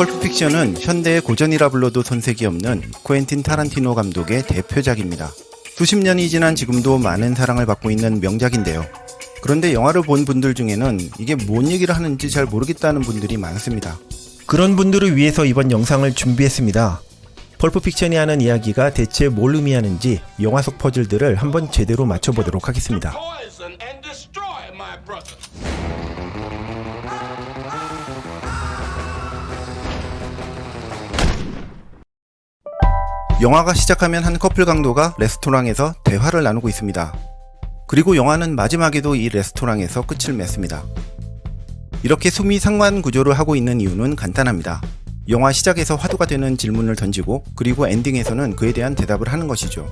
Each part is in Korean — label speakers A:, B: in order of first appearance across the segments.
A: 펄프 픽션은 현대의 고전이라 불러도 손색이 없는 쿠엔틴 타란티노 감독의 대표작입니다. 수십 년이 지난 지금도 많은 사랑을 받고 있는 명작인데요. 그런데 영화를 본 분들 중에는 이게 뭔 얘기를 하는지 잘 모르겠다는 분들이 많습니다. 그런 분들을 위해서 이번 영상을 준비했습니다. 펄프 픽션이 하는 이야기가 대체 뭘 의미하는지 영화 속 퍼즐들을 한번 제대로 맞춰보도록 하겠습니다. 영화가 시작하면 한 커플 강도가 레스토랑에서 대화를 나누고 있습니다. 그리고 영화는 마지막에도 이 레스토랑에서 끝을 맺습니다. 이렇게 수미상관 구조를 하고 있는 이유는 간단합니다. 영화 시작에서 화두가 되는 질문을 던지고 그리고 엔딩에서는 그에 대한 대답을 하는 것이죠.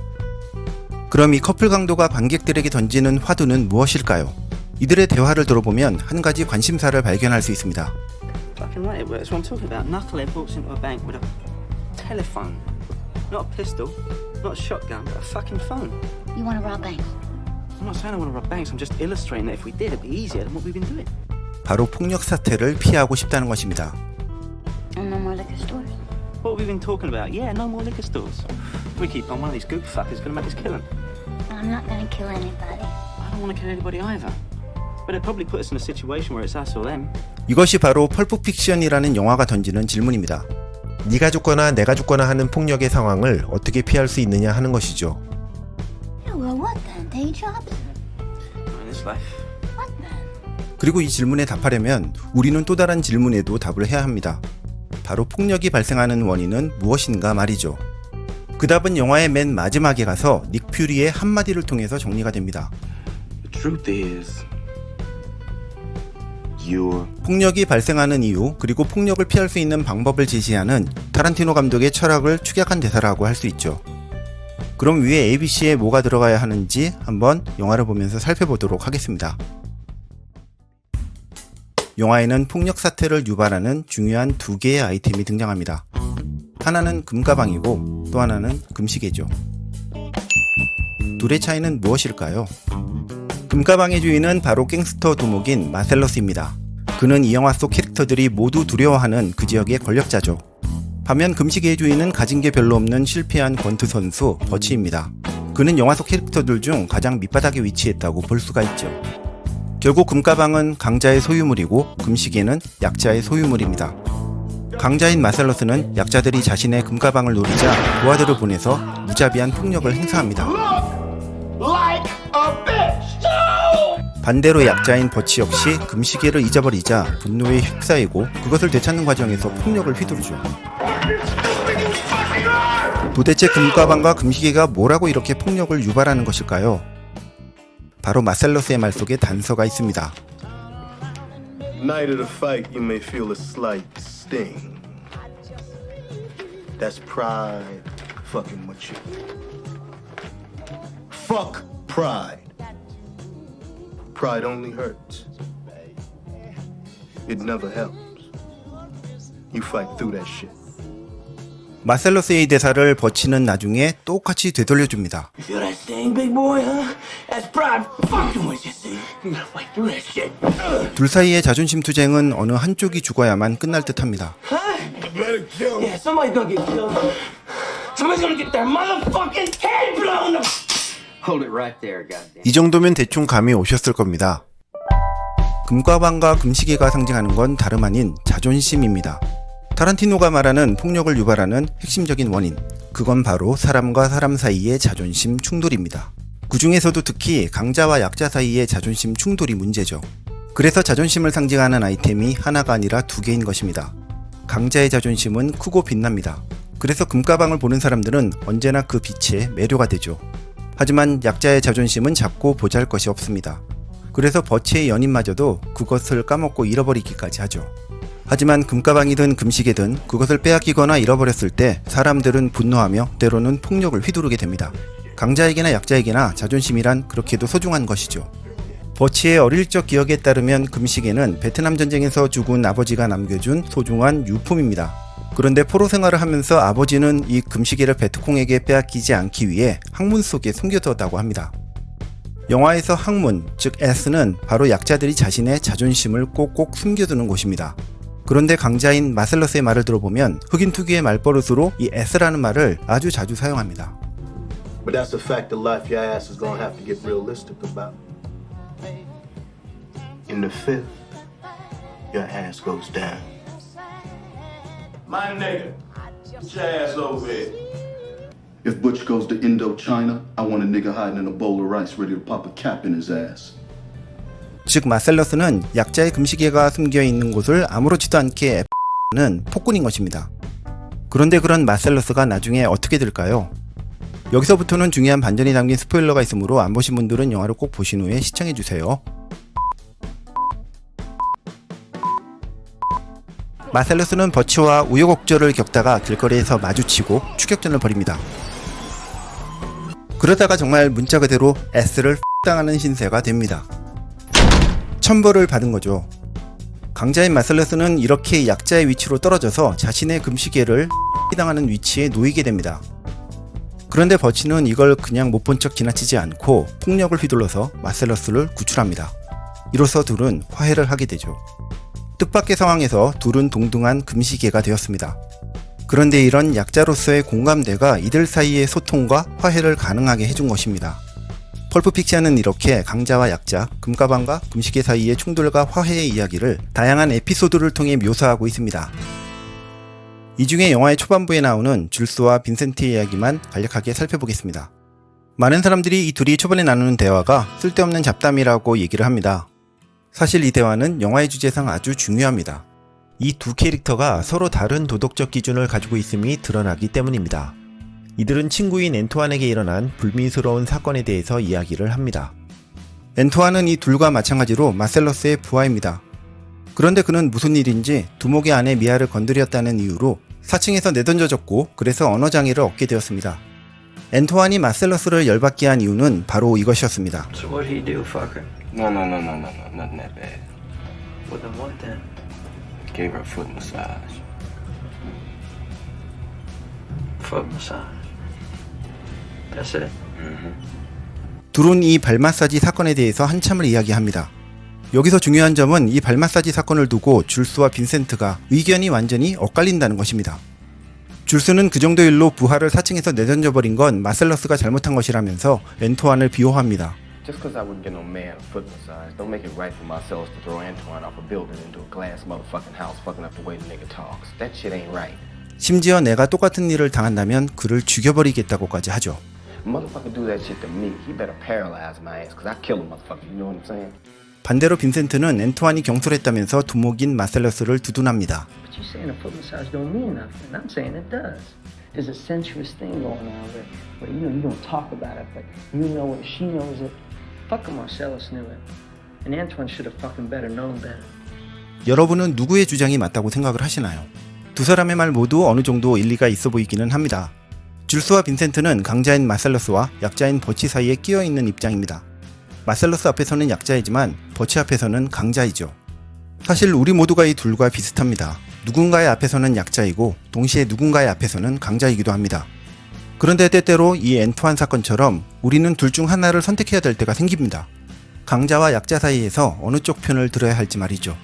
A: 그럼 이 커플 강도가 관객들에게 던지는 화두는 무엇일까요? 이들의 대화를 들어보면 한 가지 관심사를 발견할 수 있습니다.
B: Not a pistol, not a shotgun, but a fucking phone.
C: You want to rob banks?
B: I'm not saying I want to rob banks, I'm just illustrating that if we did, it'd be easier than what we've been doing.
A: 바로 폭력 사태를 피하고 싶다는 것입니다.
C: And no more liquor stores?
B: What have we been talking about? Yeah, no more liquor stores. If we keep on, one of these goop fuckers is going to make us kill him.
C: I'm not going to kill anybody.
B: I don't want to kill anybody either. But it'd probably put us in a situation where it's us or them.
A: 이것이 바로 펄프 픽션이라는 영화가 던지는 질문입니다. 네가 죽거나 내가 죽거나 하는 폭력의 상황을 어떻게 피할 수 있느냐 하는 것이죠.
C: Well, what then? Day jobs?
B: In this life.
C: What then?
A: 그리고 이 질문에 답하려면 우리는 또 다른 질문에도 답을 해야 합니다. 바로 폭력이 발생하는 원인은 무엇인가 말이죠. 그 답은 영화의 맨 마지막에 가서 닉 퓨리의 한마디를 통해서 정리가 됩니다.
B: The truth is,
A: 폭력이 발생하는 이유 그리고 폭력을 피할 수 있는 방법을 제시하는 타란티노 감독의 철학을 축약한 대사라고 할 수 있죠. 그럼 위에 ABC에 뭐가 들어가야 하는지 한번 영화를 보면서 살펴보도록 하겠습니다. 영화에는 폭력 사태를 유발하는 중요한 두 개의 아이템이 등장합니다. 하나는 금가방이고 또 하나는 금시계죠. 둘의 차이는 무엇일까요? 금가방의 주인은 바로 갱스터 두목인 마셀러스입니다. 그는 이 영화 속 캐릭터들이 모두 두려워하는 그 지역의 권력자죠. 반면 금시계의 주인은 가진 게 별로 없는 실패한 권투 선수 버치입니다. 그는 영화 속 캐릭터들 중 가장 밑바닥에 위치했다고 볼 수가 있죠. 결국 금가방은 강자의 소유물이고 금시계는 약자의 소유물입니다. 강자인 마셀러스는 약자들이 자신의 금가방을 노리자 부하들을 보내서 무자비한 폭력을 행사합니다. 반대로 약자인 버치 역시 금시계를 잊어버리자 분노에 휩싸이고 그것을 되찾는 과정에서 폭력을 휘두르죠. 도대체 금가방과 금시계가 뭐라고 이렇게 폭력을 유발하는 것일까요? 바로 마셀러스의 말 속에 단서가 있습니다.
D: Night of the fight, you may feel a slight sting. That's pride fucking with you. Fuck pride. Pride only hurts. It never helps. You fight through that shit.
A: 마셀러스의 이 대사를 버치는 나중에 똑같이 되돌려줍니다.
B: You feel that sting, big boy, huh? That's pride fucking with you, see? You gotta fight through that shit.
A: 둘 사이의 자존심 투쟁은 어느 한쪽이 죽어야만 끝날 듯합니다.
B: Yeah, somebody's gonna get killed. Somebody's gonna get their motherfucking head blown up. Hold it right there, goddamn.
A: 이 정도면 대충 감이 오셨을 겁니다. 금가방과 금시계가 상징하는 건 다름 아닌 자존심입니다. 타란티노가 말하는 폭력을 유발하는 핵심적인 원인, 그건 바로 사람과 사람 사이의 자존심 충돌입니다. 그 중에서도 특히 강자와 약자 사이의 자존심 충돌이 문제죠. 그래서 자존심을 상징하는 아이템이 하나가 아니라 두 개인 것입니다. 강자의 자존심은 크고 빛납니다. 그래서 금가방을 보는 사람들은 언제나 그 빛에 매료가 되죠. 하지만 약자의 자존심은 작고 보잘것이 없습니다. 그래서 버치의 연인마저도 그것을 까먹고 잃어버리기까지 하죠. 하지만 금가방이든 금시계든 그것을 빼앗기거나 잃어버렸을 때 사람들은 분노하며 때로는 폭력을 휘두르게 됩니다. 강자에게나 약자에게나 자존심이란 그렇게도 소중한 것이죠. 버치의 어릴 적 기억에 따르면 금시계는 베트남 전쟁에서 죽은 아버지가 남겨준 소중한 유품입니다. 그런데 포로 생활을 하면서 아버지는 이 금시계를 베트콩에게 빼앗기지 않기 위해 항문 속에 숨겨뒀다고 합니다. 영화에서 항문, 즉 S는 바로 약자들이 자신의 자존심을 꼭꼭 숨겨두는 곳입니다. 그런데 강자인 마셀러스의 말을 들어보면 흑인 특유의 말버릇으로 이 S라는 말을 아주 자주 사용합니다.
D: But that's a fact of life your ass is gonna have to get realistic about. In the fifth, your ass goes down.
E: My nigga, get your ass over here.
F: If Butch goes to Indochina, I want a nigga hiding in a bowl of rice ready to pop a cap in his ass.
A: 즉 마셀러스는 약자의 금시계가 숨겨 있는 곳을 아무렇지도 않게 F는 폭군인 것입니다. 그런데 그런 마셀러스가 나중에 어떻게 될까요? 여기서부터는 중요한 반전이 담긴 스포일러가 있으므로 안 보신 분들은 영화를 꼭 보신 후에 시청해주세요. 마셀러스는 버치와 우여곡절을 겪다가 길거리에서 마주치고 추격전을 벌입니다. 그러다가 정말 문자 그대로 S를 당하는 신세가 됩니다. 천벌을 받은 거죠. 강자인 마셀러스는 이렇게 약자의 위치로 떨어져서 자신의 금시계를 당하는 위치에 놓이게 됩니다. 그런데 버치는 이걸 그냥 못 본 척 지나치지 않고 폭력을 휘둘러서 마셀러스를 구출합니다. 이로써 둘은 화해를 하게 되죠. 뜻밖의 상황에서 둘은 동등한 금시계가 되었습니다. 그런데 이런 약자로서의 공감대가 이들 사이의 소통과 화해를 가능하게 해준 것입니다. 펄프픽션은 이렇게 강자와 약자, 금가방과 금시계 사이의 충돌과 화해의 이야기를 다양한 에피소드를 통해 묘사하고 있습니다. 이 중에 영화의 초반부에 나오는 줄스와 빈센트의 이야기만 간략하게 살펴보겠습니다. 많은 사람들이 이 둘이 초반에 나누는 대화가 쓸데없는 잡담이라고 얘기를 합니다. 사실 이 대화는 영화의 주제상 아주 중요합니다. 이 두 캐릭터가 서로 다른 도덕적 기준을 가지고 있음이 드러나기 때문입니다. 이들은 친구인 앤투안에게 일어난 불미스러운 사건에 대해서 이야기를 합니다. 앤투안은 이 둘과 마찬가지로 마셀러스의 부하입니다. 그런데 그는 무슨 일인지 두목의 아내 미아를 건드렸다는 이유로 4층에서 내던져졌고 그래서 언어장애를 얻게 되었습니다. 앤투안이 마셀러스를 열받게 한 이유는 바로 이것이었습니다.
B: So what'd he do, fucker?
G: No, nothing that bad.
B: Well, then what then?
G: Gave her a foot massage.
B: Foot massage. That's it?
A: 둘은 이 발 마사지 사건에 대해서 한참을 이야기합니다. 여기서 중요한 점은 이 발 마사지 사건을 두고 줄스와 빈센트가 의견이 완전히 엇갈린다는 것입니다. 줄스는 그 정도 일로 부하를 4층에서 내던져버린 건 마셀러스가 잘못한 것이라면서 앤투안을 비호합니다.
G: Just because I wouldn't get no man a foot massage, don't make it right for myself to throw Antoine off a building into a glass motherfucking house, fucking up the way the nigga talks. That shit ain't right.
A: 심지어 내가 똑같은 일을 당한다면 그를 죽여버리겠다고까지 하죠.
G: Motherfucker do that shit to me, he better paralyze my ass, cause I kill a motherfucker. You know what I'm saying?
A: 반대로 빈센트는 앤투안이 경솔했다면서 두목인 마셀러스를 두둔합니다.
B: But you saying a foot massage don't mean nothing. I'm saying it does. There's a sensuous thing going on where you don't talk about it, but you know it, she knows it. Fucking Marcellus knew it. And Antoine should have fucking better known better.
A: 여러분은 누구의 주장이 맞다고 생각을 하시나요? 두 사람의 말 모두 어느 정도 일리가 있어 보이기는 합니다. 줄스와 빈센트는 강자인 마셀러스와 약자인 버치 사이에 끼어있는 입장입니다. 마셀러스 앞에서는 약자이지만 버치 앞에서는 강자이죠. 사실 우리 모두가 이 둘과 비슷합니다. 누군가의 앞에서는 약자이고 동시에 누군가의 앞에서는 강자이기도 합니다. 그런데 때때로 이 앤투안 사건처럼 우리는 둘 중 하나를 선택해야 될 때가 생깁니다. 강자와 약자 사이에서 어느 쪽 편을 들어야 할지 말이죠.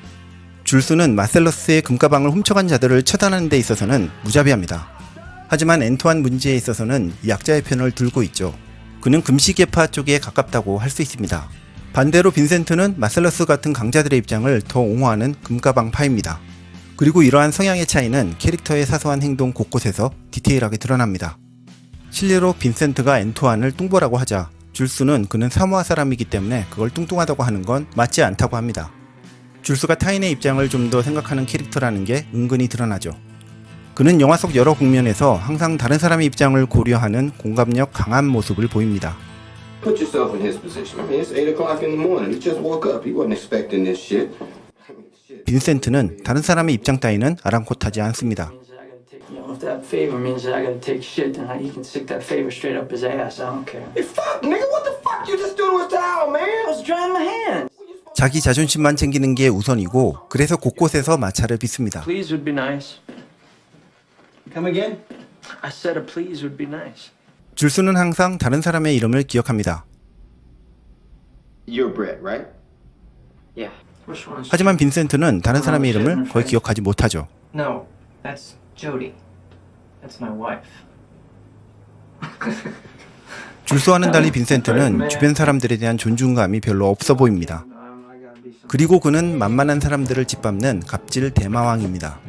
A: 줄스는 마셀러스의 금가방을 훔쳐간 자들을 처단하는 데 있어서는 무자비합니다. 하지만 앤투안 문제에 있어서는 약자의 편을 들고 있죠. 그는 금시계파 쪽에 가깝다고 할 수 있습니다. 반대로 빈센트는 마셀러스 같은 강자들의 입장을 더 옹호하는 금가방파입니다. 그리고 이러한 성향의 차이는 캐릭터의 사소한 행동 곳곳에서 디테일하게 드러납니다. 실례로 빈센트가 앤투안을 뚱보라고 하자 줄스는 그는 사모아 사람이기 때문에 그걸 뚱뚱하다고 하는 건 맞지 않다고 합니다. 줄스가 타인의 입장을 좀 더 생각하는 캐릭터라는 게 은근히 드러나죠. 그는 영화 속 여러 국면에서 항상 다른 사람의 입장을 고려하는 공감력 강한 모습을 보입니다.
G: Put yourself in his position. I mean, it's 8 o'clock in the morning. He just woke up. He wasn't expecting this shit.
A: 빈센트는 다른 사람의 입장 따위는 아랑곳하지 않습니다.
B: If that favor means that I gotta take shit, then he can stick that favor straight up his ass. I don't care.
G: Hey, fuck, nigga, what the fuck you just do to his towel, man?
B: I was drying my hands.
A: 자기 자존심만 챙기는 게 우선이고 그래서 곳곳에서 마찰을 빚습니다.
B: Please would be nice.
E: Come again?
B: I said a please would be nice.
A: 줄스는 항상 다른 사람의 이름을 기억합니다.
G: You're Brett, right?
B: Yeah. Which one's
A: 하지만 빈센트는 다른 사람의 이름을 거의 기억하지 못하죠.
B: No, that's Jody. That's my wife.
A: 줄수와는 달리 빈센트는 주변 사람들에 대한 존중감이 별로 없어 보입니다. 그리고 그는 만만한 사람들을 짓밟는 갑질 대마왕입니다.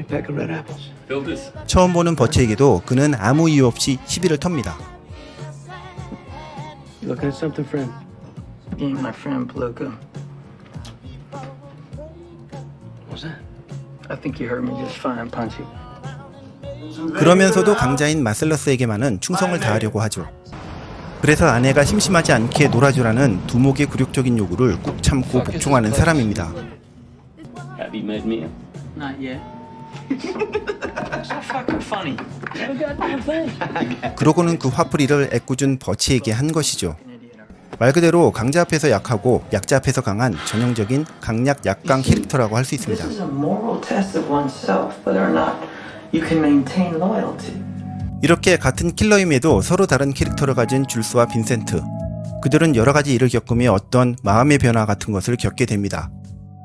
A: 처음 보는 버치에게도 그는 아무 이유 없이 시비를 텁니다.
B: Looking at something, friend? You ain't my friend, Palooka. What's that? I think you heard me just fine, Punchy.
A: 그러면서도 강자인 마셀러스에게만은 충성을 다하려고 하죠. 그래서 아내가 심심하지 않게 놀아주라는 두목의 굴욕적인 요구를 꾹 참고 복종하는 사람입니다.
E: Have you met Mia?
B: Not yet. So fucking funny. Never got that thing.
A: 그러고는 그 화풀이를 애꿎은 버치에게 한 것이죠. 말 그대로 강자 앞에서 약하고 약자 앞에서 강한 전형적인 강약 약강 캐릭터라고 할 수 있습니다.
B: This is a moral test of oneself, whether or not you can maintain loyalty.
A: 이렇게 같은 킬러임에도 서로 다른 캐릭터를 가진 줄스와 빈센트. 그들은 여러 가지 일을 겪으며 어떤 마음의 변화 같은 것을 겪게 됩니다.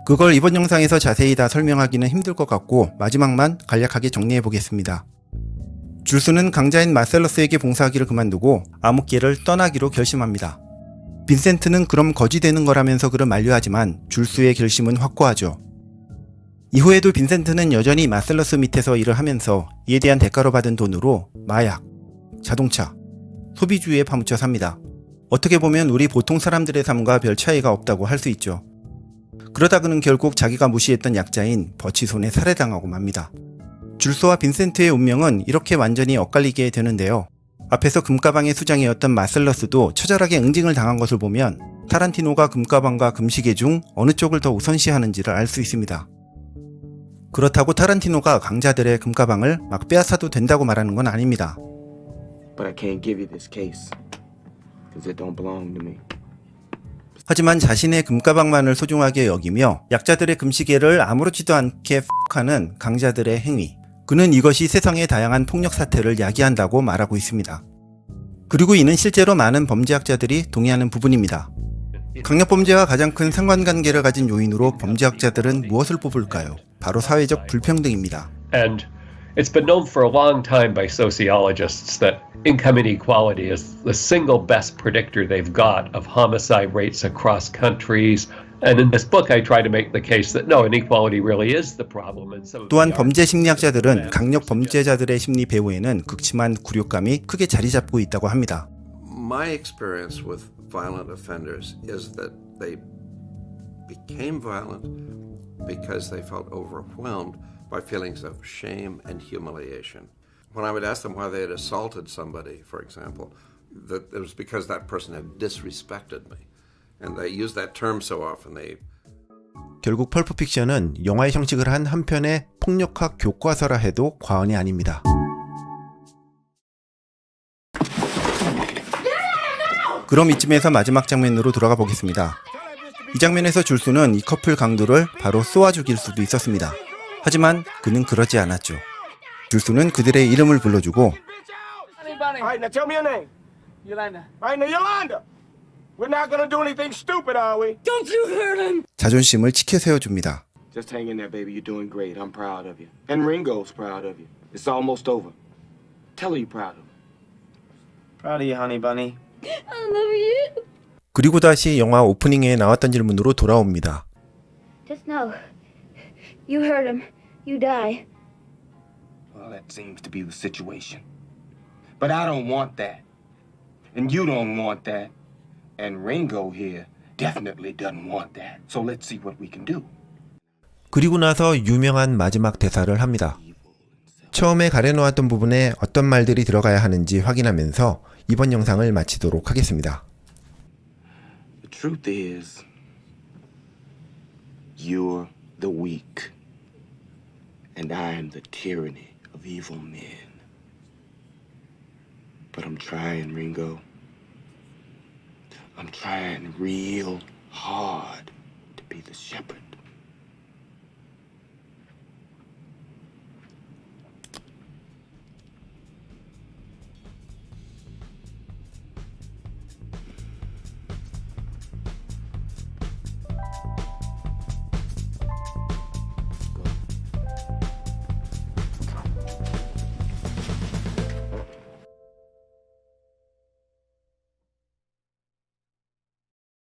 A: 그걸 이번 영상에서 자세히 다 설명하기는 힘들 것 같고 마지막만 간략하게 정리해 보겠습니다. 줄스는 강자인 마셀러스에게 봉사하기를 그만두고 암흑계를 떠나기로 결심합니다. 빈센트는 그럼 거지 되는 거라면서 그를 만류하지만 줄스의 결심은 확고하죠. 이후에도 빈센트는 여전히 마셀러스 밑에서 일을 하면서 이에 대한 대가로 받은 돈으로 마약, 자동차, 소비주의에 파묻혀 삽니다. 어떻게 보면 우리 보통 사람들의 삶과 별 차이가 없다고 할 수 있죠. 그러다 그는 결국 자기가 무시했던 약자인 버치 손에 살해당하고 맙니다. 줄소와 빈센트의 운명은 이렇게 완전히 엇갈리게 되는데요. 앞에서 금가방의 수장이었던 마셀러스도 처절하게 응징을 당한 것을 보면 타란티노가 금가방과 금시계 중 어느 쪽을 더 우선시하는지를 알 수 있습니다. 그렇다고 타란티노가 강자들의 금가방을 막 빼앗아도 된다고 말하는 건 아닙니다.
G: But I can't give you this case because it don't belong to me.
A: 하지만 자신의 금가방만을 소중하게 여기며 약자들의 금시계를 아무렇지도 않게 하는 강자들의 행위. 그는 이것이 세상의 다양한 폭력 사태를 야기한다고 말하고 있습니다. 그리고 이는 실제로 많은 범죄학자들이 동의하는 부분입니다. 강력범죄와 가장 큰 상관관계를 가진 요인으로 범죄학자들은 무엇을 뽑을까요? 바로 사회적 불평등입니다.
H: And it's been known for a long time by sociologists that income inequality is the single best predictor they've got of homicide rates across countries. And in this book, I try to make the case that no, inequality really is the problem. And some
A: 또한 범죄 심리학자들은 강력 범죄자들의 심리 배후에는 극심한 굴욕감이 크게 자리 잡고 있다고 합니다.
I: My experience with violent offenders is that they became violent because they felt overwhelmed by feelings of shame and humiliation. When I would ask them why they had assaulted somebody, for example, that it was because that person had disrespected me. And they use that term so often.
A: 결국 펄프 픽션은 영화의 형식을 한 한편의 폭력학 교과서라 해도 과언이 아닙니다. 그럼 이쯤에서 마지막 장면으로 돌아가 보겠습니다. 이 장면에서 줄수는 이 커플 강도를 바로 쏘아 죽일 수도 있었습니다. 하지만 그는 그러지 않았죠. 줄수는 그들의 이름을 불러주고
E: Alright, now tell me your name. Yolanda. Alright, now Yolanda. We're not gonna do anything stupid, are we? Don't you hurt him!
A: 자존심을 치켜 세워줍니다.
G: Just hang in there, baby. You're doing great. I'm proud of you. And Ringo's proud of you. It's almost over. Tell her you're proud of her.
E: Proud of you, honey bunny.
C: I love you.
A: 그리고 다시 영화 오프닝에 나왔던 질문으로 돌아옵니다.
C: Just know, you hurt him, you die.
G: Well, that seems to be the situation. But I don't want that. And you don't want that. And Ringo here definitely doesn't want that. So let's see what we can do.
A: 그리고 나서 유명한 마지막 대사를 합니다. 처음에 가려놓았던 부분에 어떤 말들이 들어가야 하는지 확인하면서 이번 영상을 마치도록 하겠습니다.
G: The truth is, you're the weak. And I'm the tyranny of evil men. But I'm trying, Ringo. I'm trying real hard to be the shepherd.